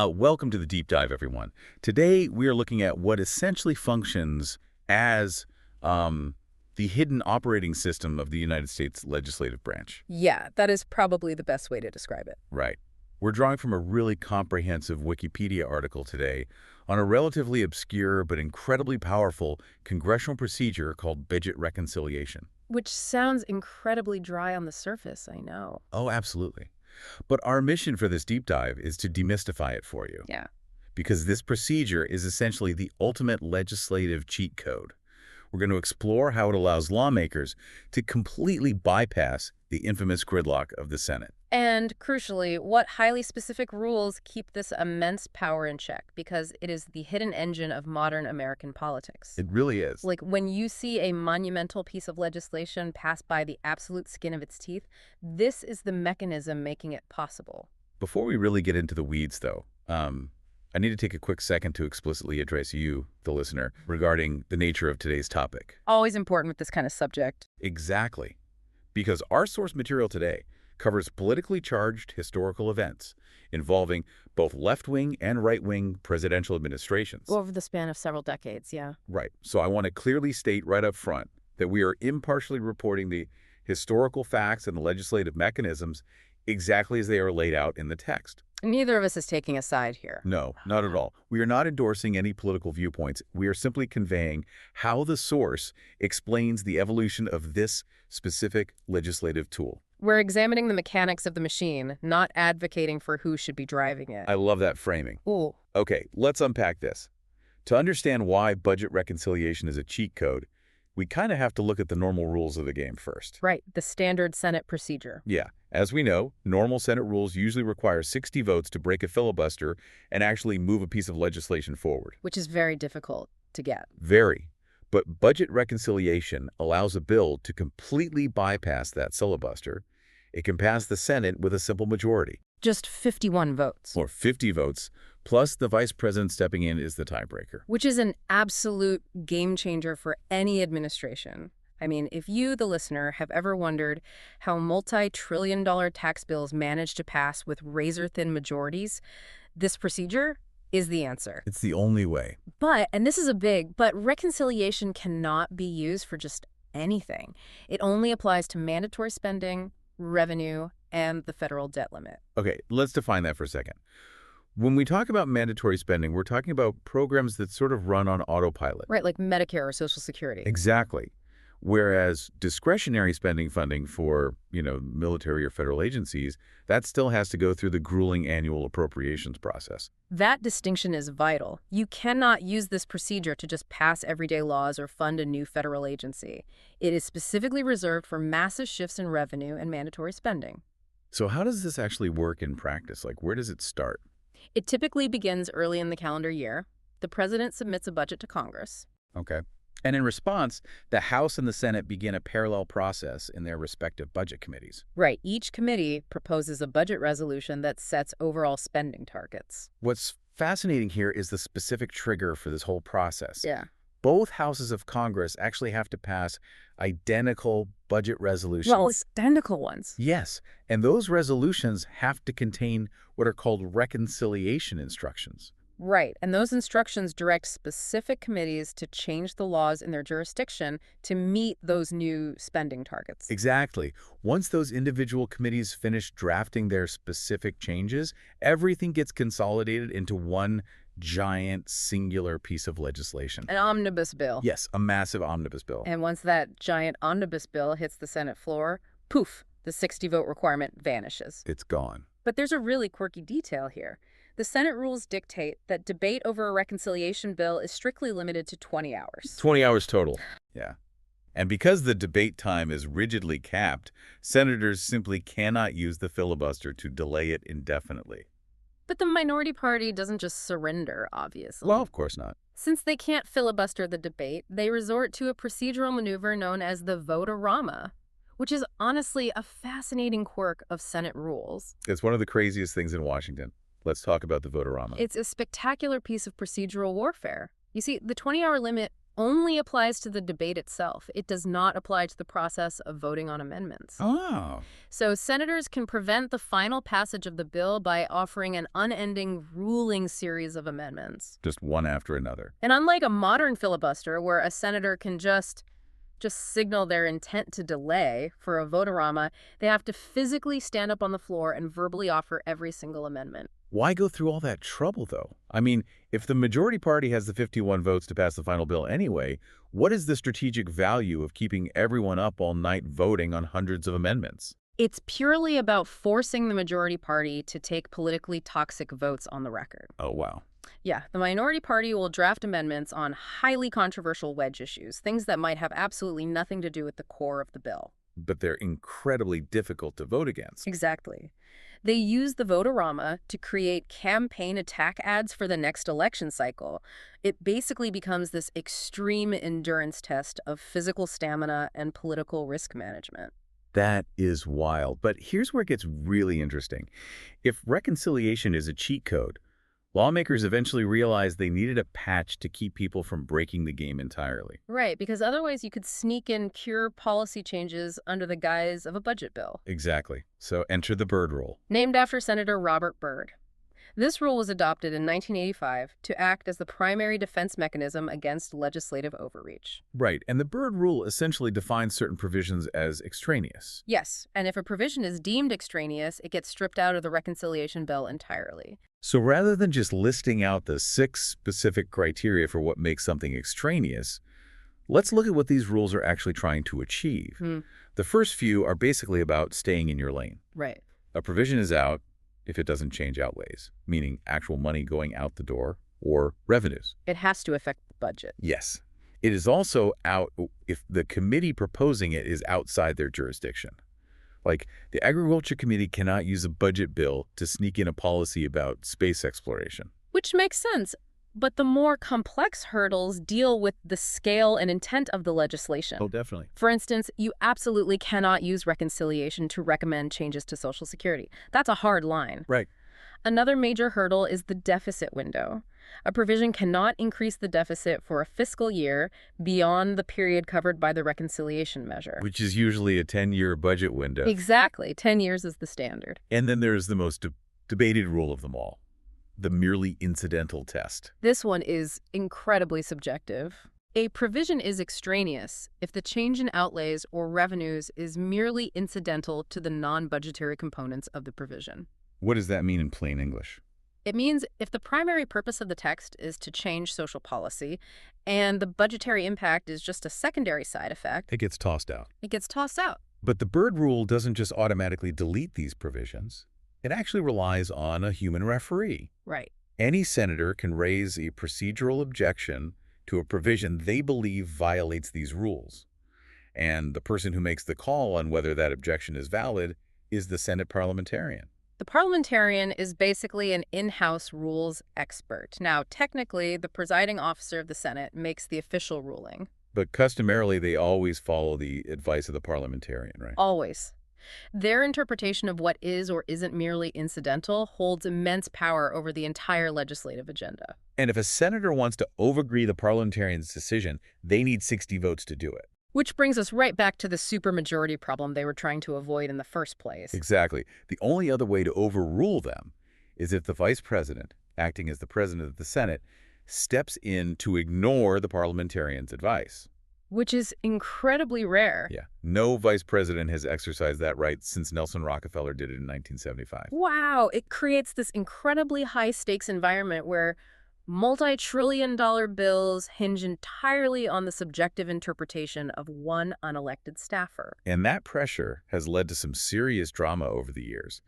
Welcome to the deep dive, everyone. Today, we are looking at what essentially functions as the hidden operating system of the United States legislative branch. Yeah, that is probably the best way to describe it. Right. We're drawing from a really comprehensive Wikipedia article today on a relatively obscure but incredibly powerful congressional procedure called budget reconciliation. Which sounds incredibly dry on the surface, I know. Oh, absolutely. But our mission for this deep dive is to demystify it for you. Yeah. Because this procedure is essentially the ultimate legislative cheat code. We're going to explore how it allows lawmakers to completely bypass the infamous gridlock of the Senate. And crucially, what highly specific rules keep this immense power in check? Because it is the hidden engine of modern American politics. It really is. Like when you see a monumental piece of legislation pass by the absolute skin of its teeth, this is the mechanism making it possible. Before we really get into the weeds, though, I need to take a quick second to explicitly address you, the listener, regarding the nature of today's topic. Always important with this kind of subject. Exactly. Because our source material today covers politically charged historical events involving both left-wing and right-wing presidential administrations. Over the span of several decades, yeah. Right. So I want to clearly state right up front that we are impartially reporting the historical facts and the legislative mechanisms exactly as they are laid out in the text. Neither of us is taking a side here. No, not at all. We are not endorsing any political viewpoints. We are simply conveying how the source explains the evolution of this specific legislative tool. We're examining the mechanics of the machine, not advocating for who should be driving it. I love that framing. Ooh. Okay, let's unpack this. To understand why budget reconciliation is a cheat code, we kind of have to look at the normal rules of the game first. Right, the standard Senate procedure. Yeah. As we know, normal Senate rules usually require 60 votes to break a filibuster and actually move a piece of legislation forward. Which is very difficult to get. Very. But budget reconciliation allows a bill to completely bypass that filibuster. It can pass the Senate with a simple majority. Just 51 votes. Or 50 votes, plus the vice president stepping in is the tiebreaker. Which is an absolute game changer for any administration. I mean, if you, the listener, have ever wondered how multi-trillion-dollar tax bills manage to pass with razor-thin majorities, this procedure is the answer. It's the only way. But, and this is a but reconciliation cannot be used for just anything. It only applies to mandatory spending, revenue, and the federal debt limit. Okay, let's define that for a second. When we talk about mandatory spending, we're talking about programs that sort of run on autopilot. Right, like Medicare or Social Security. Exactly. Whereas discretionary spending funding for, military or federal agencies, that still has to go through the grueling annual appropriations process. That distinction is vital. You cannot use this procedure to just pass everyday laws or fund a new federal agency. It is specifically reserved for massive shifts in revenue and mandatory spending. So how does this actually work in practice? Like, where does it start? It typically begins early in the calendar year. The president submits a budget to Congress. Okay. And in response, the House and the Senate begin a parallel process in their respective budget committees. Right. Each committee proposes a budget resolution that sets overall spending targets. What's fascinating here is the specific trigger for this whole process. Yeah. Both houses of Congress actually have to pass identical budget resolutions. Well, identical ones. Yes, and those resolutions have to contain what are called reconciliation instructions. Right, and those instructions direct specific committees to change the laws in their jurisdiction to meet those new spending targets. Exactly. Once those individual committees finish drafting their specific changes, everything gets consolidated into one giant singular piece of legislation. An omnibus bill. Yes, a massive omnibus bill. And once that giant omnibus bill hits the Senate floor, poof, the 60-vote requirement vanishes. It's gone. But there's a really quirky detail here. The Senate rules dictate that debate over a reconciliation bill is strictly limited to 20 hours. 20 hours total. Yeah. And because the debate time is rigidly capped, senators simply cannot use the filibuster to delay it indefinitely. But the minority party doesn't just surrender, obviously. Well, of course not. Since they can't filibuster the debate, they resort to a procedural maneuver known as the vote-a-rama, which is honestly a fascinating quirk of Senate rules. It's one of the craziest things in Washington. Let's talk about the vote-a-rama. It's a spectacular piece of procedural warfare. You see, the 20-hour limit only applies to the debate itself. It does not apply to the process of voting on amendments. Oh, So senators can prevent the final passage of the bill by offering an unending, ruling series of amendments. just one after another. And unlike a modern filibuster where a senator can just signal their intent to delay for a vote-a-rama, they have to physically stand up on the floor and verbally offer every single amendment. Why go through all that trouble, though? I mean, if the majority party has the 51 votes to pass the final bill anyway, what is the strategic value of keeping everyone up all night voting on hundreds of amendments? It's purely about forcing the majority party to take politically toxic votes on the record. Oh, wow. Yeah, the minority party will draft amendments on highly controversial wedge issues, things that might have absolutely nothing to do with the core of the bill. But they're incredibly difficult to vote against. Exactly. They use the vote-a-rama to create campaign attack ads for the next election cycle. It basically becomes this extreme endurance test of physical stamina and political risk management. That is wild. But here's where it gets really interesting. If reconciliation is a cheat code, lawmakers eventually realized they needed a patch to keep people from breaking the game entirely. Right, because otherwise you could sneak in pure policy changes under the guise of a budget bill. Exactly. So enter the Byrd rule. Named after Senator Robert Byrd. This rule was adopted in 1985 to act as the primary defense mechanism against legislative overreach. Right, and the Byrd rule essentially defines certain provisions as extraneous. Yes, and if a provision is deemed extraneous, it gets stripped out of the reconciliation bill entirely. So rather than just listing out the 6 specific criteria for what makes something extraneous, let's look at what these rules are actually trying to achieve. The first few are basically about staying in your lane. Right. A provision is out if it doesn't change outlays, meaning actual money going out the door or revenues. It has to affect the budget. Yes. It is also out if the committee proposing it is outside their jurisdiction. Like, the Agriculture Committee cannot use a budget bill to sneak in a policy about space exploration. Which makes sense, but the more complex hurdles deal with the scale and intent of the legislation. Oh, definitely. For instance, you absolutely cannot use reconciliation to recommend changes to Social Security. That's a hard line. Right. Another major hurdle is the deficit window. A provision cannot increase the deficit for a fiscal year beyond the period covered by the reconciliation measure. Which is usually a 10-year budget window. Exactly. 10 years is the standard. And then there's the most debated rule of them all, the merely incidental test. This one is incredibly subjective. A provision is extraneous if the change in outlays or revenues is merely incidental to the non-budgetary components of the provision. What does that mean in plain English? It means if the primary purpose of the text is to change social policy and the budgetary impact is just a secondary side effect, It gets tossed out. it gets tossed out. But the Byrd rule doesn't just automatically delete these provisions. It actually relies on a human referee. Right. Any senator can raise a procedural objection to a provision they believe violates these rules. And the person who makes the call on whether that objection is valid is the Senate parliamentarian. The parliamentarian is basically an in-house rules expert. Now, technically, the presiding officer of the Senate makes the official ruling. But customarily, they always follow the advice of the parliamentarian, right? Always. Their interpretation of what is or isn't merely incidental holds immense power over the entire legislative agenda. And if a senator wants to overagree the parliamentarian's decision, they need 60 votes to do it. Which brings us right back to the supermajority problem they were trying to avoid in the first place. Exactly. The only other way to overrule them is if the vice president, acting as the president of the Senate, steps in to ignore the parliamentarian's advice. Which is incredibly rare. Yeah. No vice president has exercised that right since Nelson Rockefeller did it in 1975. Wow, it creates this incredibly high-stakes environment where multi-trillion-dollar bills hinge entirely on the subjective interpretation of one unelected staffer. And that pressure has led to some serious drama over the years.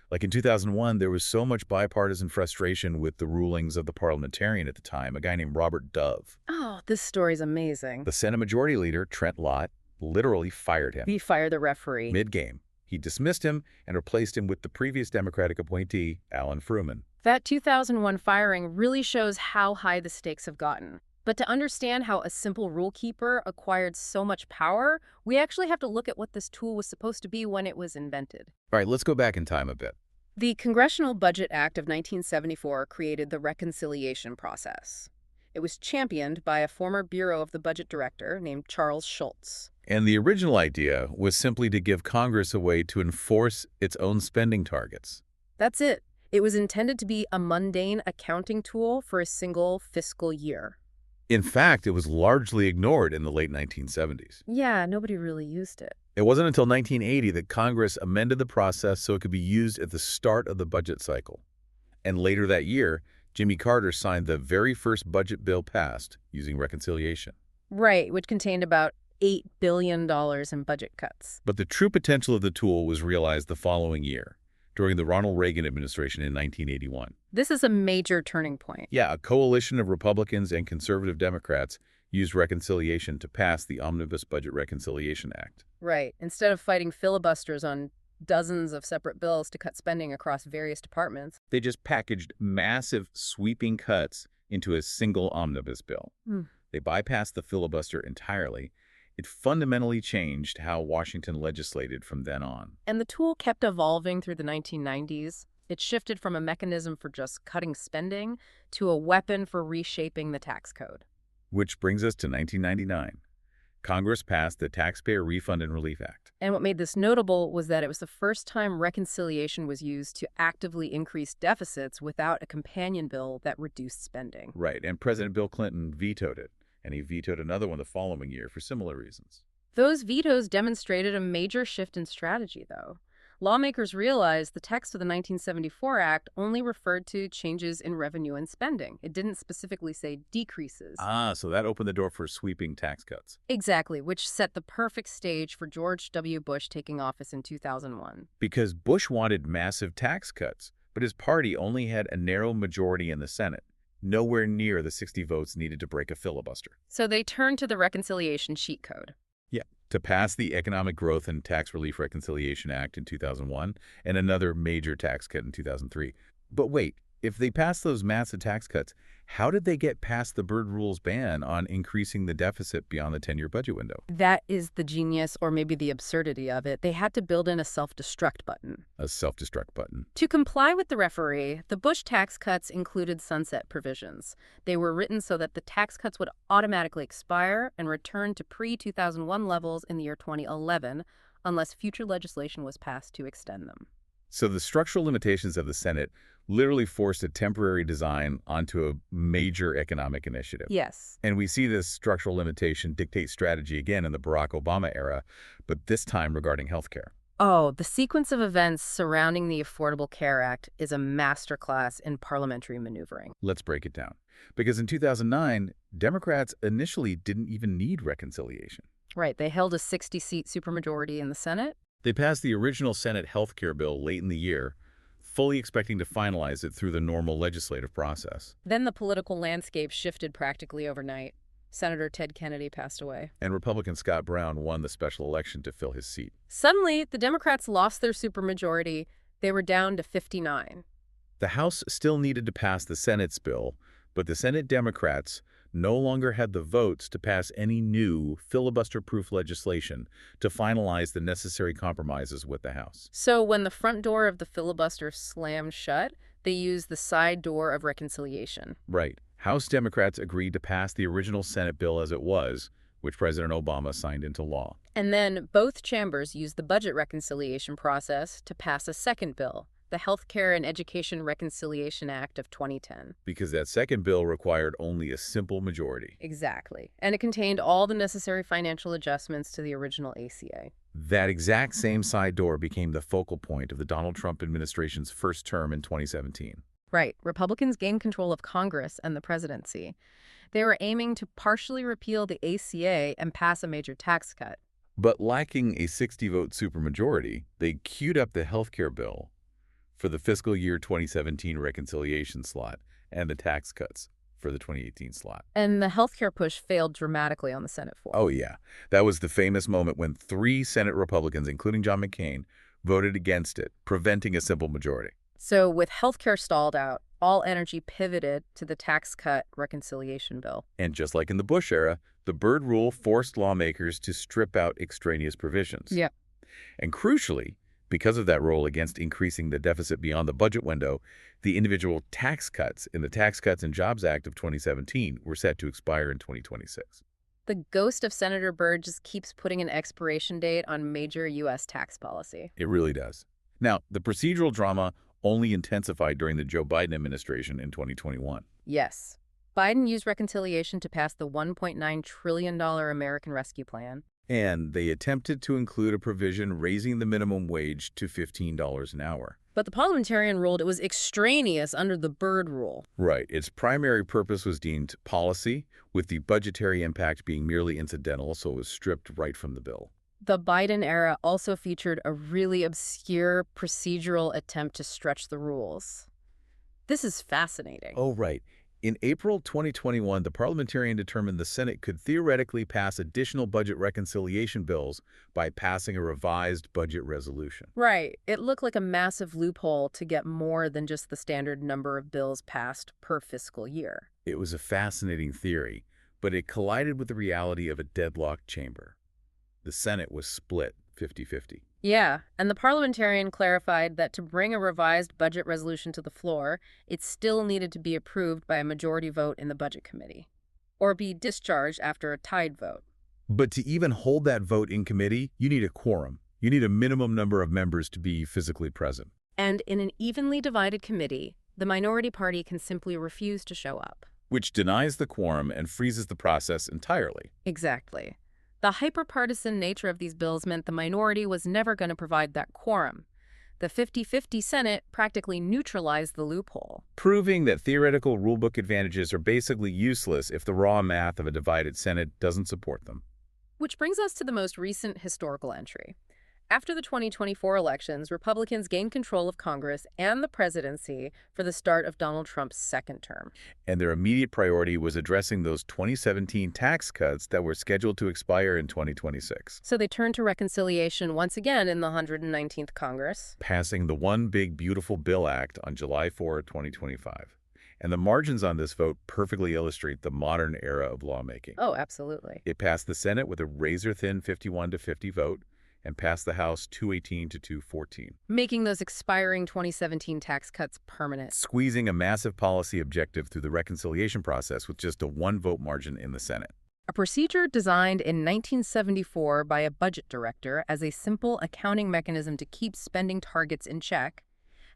Like in 2001, there was so much bipartisan frustration with the rulings of the parliamentarian at the time, a guy named Robert Dove. Oh, this story's amazing. The Senate Majority Leader, Trent Lott, literally fired him. He fired the referee. Mid-game. He dismissed him and replaced him with the previous Democratic appointee, Alan Fruman. That 2001 firing really shows how high the stakes have gotten. But to understand how a simple rule keeper acquired so much power, we actually have to look at what this tool was supposed to be when it was invented. All right, let's go back in time a bit. The Congressional Budget Act of 1974 created the reconciliation process. It was championed by a former Bureau of the Budget Director named Charles Schultz. And the original idea was simply to give Congress a way to enforce its own spending targets. That's it. It was intended to be a mundane accounting tool for a single fiscal year. In fact, it was largely ignored in the late 1970s. Yeah, nobody really used it. It wasn't until 1980 that Congress amended the process so it could be used at the start of the budget cycle. And later that year, Jimmy Carter signed the very first budget bill passed using reconciliation. Right, which contained about $8 billion in budget cuts. But the true potential of the tool was realized the following year, during the Ronald Reagan administration in 1981. This is a major turning point. Yeah, a coalition of Republicans and conservative Democrats used reconciliation to pass the Omnibus Budget Reconciliation Act. Right. Instead of fighting filibusters on dozens of separate bills to cut spending across various departments, They just packaged massive, sweeping cuts into a single omnibus bill. They bypassed the filibuster entirely. It fundamentally changed how Washington legislated from then on. and the tool kept evolving through the 1990s. It shifted from a mechanism for just cutting spending to a weapon for reshaping the tax code. Which brings us to 1999. Congress passed the Taxpayer Refund and Relief Act. And what made this notable was that it was the first time reconciliation was used to actively increase deficits without a companion bill that reduced spending. Right, and President Bill Clinton vetoed it, and he vetoed another one the following year for similar reasons. Those vetoes demonstrated a major shift in strategy, though. Lawmakers realized the text of the 1974 Act only referred to changes in revenue and spending. It didn't specifically say decreases. So that opened the door for sweeping tax cuts. Exactly, which set the perfect stage for George W. Bush taking office in 2001. Because Bush wanted massive tax cuts, but his party only had a narrow majority in the Senate, nowhere near the 60 votes needed to break a filibuster. So they turned to the reconciliation cheat code. Yeah, to pass the Economic Growth and Tax Relief Reconciliation Act in 2001 and another major tax cut in 2003. But wait, if they passed those massive tax cuts, how did they get past the Byrd Rule's ban on increasing the deficit beyond the 10-year budget window? That is the genius, or maybe the absurdity of it. They had to build in a self-destruct button. A self-destruct button. To comply with the referee, the Bush tax cuts included sunset provisions. They were written so that the tax cuts would automatically expire and return to pre-2001 levels in the year 2011, unless future legislation was passed to extend them. So the structural limitations of the Senate literally forced a temporary design onto a major economic initiative. Yes. And we see this structural limitation dictate strategy again in the Barack Obama era, but this time regarding healthcare. Oh, the sequence of events surrounding the Affordable Care Act is a masterclass in parliamentary maneuvering. Let's break it down. Because in 2009, Democrats initially didn't even need reconciliation. Right, they held a 60-seat supermajority in the Senate. They passed the original Senate health care bill late in the year, fully expecting to finalize it through the normal legislative process. Then the political landscape shifted practically overnight. Senator Ted Kennedy passed away. And Republican Scott Brown won the special election to fill his seat. Suddenly, the Democrats lost their supermajority. They were down to 59. The House still needed to pass the Senate's bill, but the Senate Democrats no longer had the votes to pass any new filibuster-proof legislation to finalize the necessary compromises with the House. So when the front door of the filibuster slammed shut, they used the side door of reconciliation. Right. House Democrats agreed to pass the original Senate bill as it was, which President Obama signed into law. And then both chambers used the budget reconciliation process to pass a second bill, the Healthcare and Education Reconciliation Act of 2010. Because that second bill required only a simple majority. Exactly. And it contained all the necessary financial adjustments to the original ACA. That exact same side door became the focal point of the Donald Trump administration's first term in 2017. Right. Republicans gained control of Congress and the presidency. They were aiming to partially repeal the ACA and pass a major tax cut. But lacking a 60-vote supermajority, they queued up the healthcare bill for the fiscal year 2017 reconciliation slot and the tax cuts for the 2018 slot. And the healthcare push failed dramatically on the Senate floor. Oh, yeah. That was the famous moment when 3 Senate Republicans, including John McCain, voted against it, preventing a simple majority. So with healthcare stalled out, all energy pivoted to the tax cut reconciliation bill. And just like in the Bush era, the Byrd Rule forced lawmakers to strip out extraneous provisions. Yeah. And crucially, Because of that role against increasing the deficit beyond the budget window, the individual tax cuts in the Tax Cuts and Jobs Act of 2017 were set to expire in 2026. The ghost of Senator Byrd just keeps putting an expiration date on major U.S. tax policy. It really does. Now, the procedural drama only intensified during the Joe Biden administration in 2021. Yes. Biden used reconciliation to pass the $1.9 trillion American Rescue Plan. And they attempted to include a provision raising the minimum wage to $15 an hour. But the parliamentarian ruled it was extraneous under the Byrd rule. Right. Its primary purpose was deemed policy, with the budgetary impact being merely incidental, so it was stripped right from the bill. The Biden era also featured a really obscure procedural attempt to stretch the rules. This is fascinating. Oh, right. In April 2021, the parliamentarian determined the Senate could theoretically pass additional budget reconciliation bills by passing a revised budget resolution. Right. It looked like a massive loophole to get more than just the standard number of bills passed per fiscal year. It was a fascinating theory, but it collided with the reality of a deadlocked chamber. The Senate was split 50-50. Yeah, and the parliamentarian clarified that to bring a revised budget resolution to the floor, it still needed to be approved by a majority vote in the Budget Committee, or be discharged after a tied vote. But to even hold that vote in committee, you need a quorum. You need a minimum number of members to be physically present. And in an evenly divided committee, the minority party can simply refuse to show up. Which denies the quorum and freezes the process entirely. Exactly. The hyper-partisan nature of these bills meant the minority was never going to provide that quorum. The 50-50 Senate practically neutralized the loophole. Proving that theoretical rulebook advantages are basically useless if the raw math of a divided Senate doesn't support them. Which brings us to the most recent historical entry. After the 2024 elections, Republicans gained control of Congress and the presidency for the start of Donald Trump's second term. And their immediate priority was addressing those 2017 tax cuts that were scheduled to expire in 2026. So they turned to reconciliation once again in the 119th Congress, Passing the One Big Beautiful Bill Act on July 4, 2025. And the margins on this vote perfectly illustrate the modern era of lawmaking. Oh, absolutely. It passed the Senate with a razor-thin 51-50 vote, and passed the House 218 to 214. Making those expiring 2017 tax cuts permanent. Squeezing a massive policy objective through the reconciliation process with just a one-vote margin in the Senate. A procedure designed in 1974 by a budget director as a simple accounting mechanism to keep spending targets in check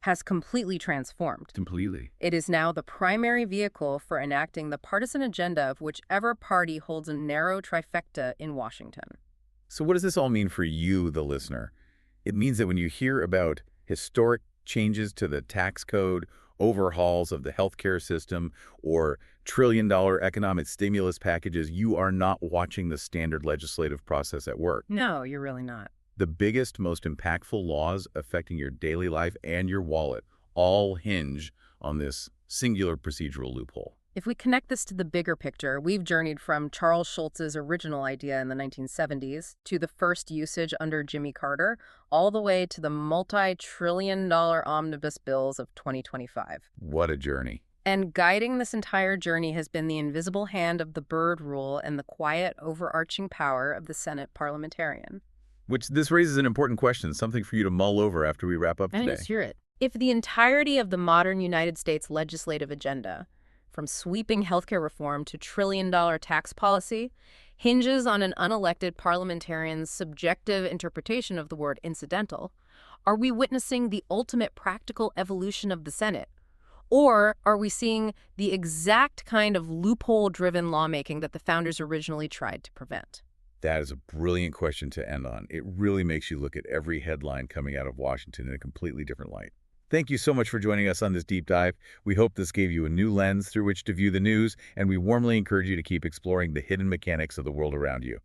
has completely transformed. Completely. It is now the primary vehicle for enacting the partisan agenda of whichever party holds a narrow trifecta in Washington. So what does this all mean for you, the listener? It means that when you hear about historic changes to the tax code, overhauls of the healthcare system, or trillion-dollar economic stimulus packages, you are not watching the standard legislative process at work. No, you're really not. The biggest, most impactful laws affecting your daily life and your wallet all hinge on this singular procedural loophole. If we connect this to the bigger picture, we've journeyed from Charles Schultz's original idea in the 1970s to the first usage under Jimmy Carter, all the way to the multi-trillion-dollar omnibus bills of 2025. What a journey. And guiding this entire journey has been the invisible hand of the Byrd rule and the quiet, overarching power of the Senate parliamentarian. This raises an important question, something for you to mull over after we wrap up today. Let's hear it. If the entirety of the modern United States legislative agenda, from sweeping healthcare reform to trillion-dollar tax policy, hinges on an unelected parliamentarian's subjective interpretation of the word incidental, are we witnessing the ultimate practical evolution of the Senate? Or are we seeing the exact kind of loophole-driven lawmaking that the founders originally tried to prevent? That is a brilliant question to end on. It really makes you look at every headline coming out of Washington in a completely different light. Thank you so much for joining us on this deep dive. We hope this gave you a new lens through which to view the news, and we warmly encourage you to keep exploring the hidden mechanics of the world around you.